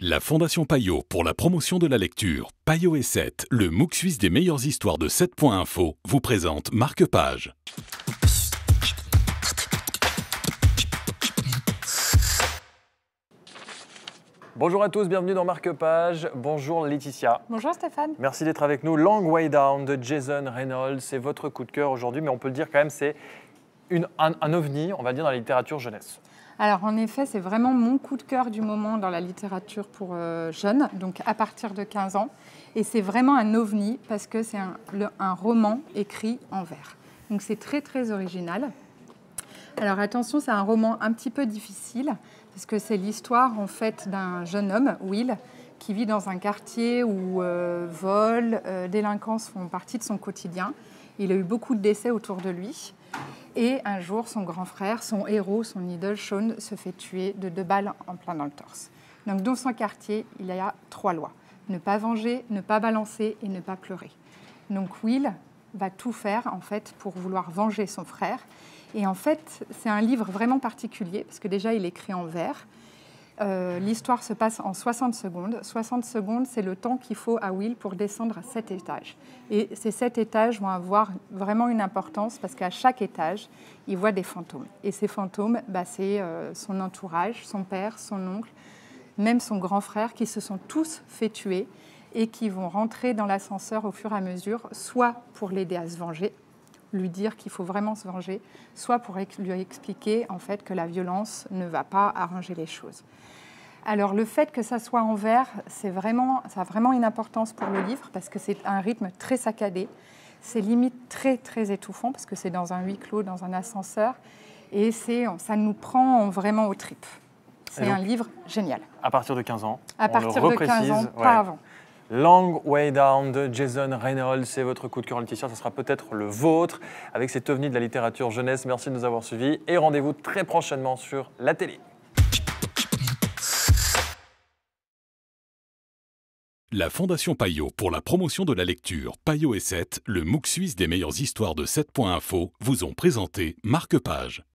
La Fondation Payot pour la promotion de la lecture, Payot et 7, le MOOC suisse des meilleures histoires de 7.info, vous présente Marque-Page. Bonjour à tous, bienvenue dans Marque-Page. Bonjour Laetitia. Bonjour Stéphane. Merci d'être avec nous. Long Way Down de Jason Reynolds, c'est votre coup de cœur aujourd'hui, mais on peut le dire quand même, c'est un ovni, on va dire, dans la littérature jeunesse. Alors en effet, c'est vraiment mon coup de cœur du moment dans la littérature pour jeunes, donc à partir de 15 ans. Et c'est vraiment un ovni parce que c'est un roman écrit en vers. Donc c'est très très original. Alors attention, c'est un roman un petit peu difficile parce que c'est l'histoire en fait d'un jeune homme, Will, qui vit dans un quartier où vol, délinquance font partie de son quotidien. Il a eu beaucoup de décès autour de lui. Et un jour, son grand frère, son héros, son idole, Sean, se fait tuer de 2 balles en plein dans le torse. Donc dans son quartier, il y a 3 lois. Ne pas venger, ne pas balancer et ne pas pleurer. Donc Will va tout faire en fait pour vouloir venger son frère. Et en fait, c'est un livre vraiment particulier parce que déjà, il est écrit en vers. L'histoire se passe en 60 secondes. 60 secondes, c'est le temps qu'il faut à Will pour descendre à 7 étages. Et ces 7 étages vont avoir vraiment une importance parce qu'à chaque étage, il voit des fantômes. Et ces fantômes, c'est son entourage, son père, son oncle, même son grand frère qui se sont tous fait tuer et qui vont rentrer dans l'ascenseur au fur et à mesure, soit pour l'aider à se venger, lui dire qu'il faut vraiment se venger, soit pour lui expliquer en fait que la violence ne va pas arranger les choses. Alors le fait que ça soit en vers, ça a vraiment une importance pour le livre parce que c'est un rythme très saccadé, c'est limite très très étouffant parce que c'est dans un huis clos, dans un ascenseur et ça nous prend vraiment aux tripes. C'est un livre génial. À partir de 15 ans. À partir de 15 ans, pas avant. Long Way Down de Jason Reynolds, c'est votre coup de cœur Laetitia, ça sera peut-être le vôtre avec cet ovni de la littérature jeunesse. Merci de nous avoir suivis et rendez-vous très prochainement sur la télé. La Fondation Payot pour la promotion de la lecture, Payot et 7, le MOOC suisse des meilleures histoires de 7.info, vous ont présenté Marque-Page.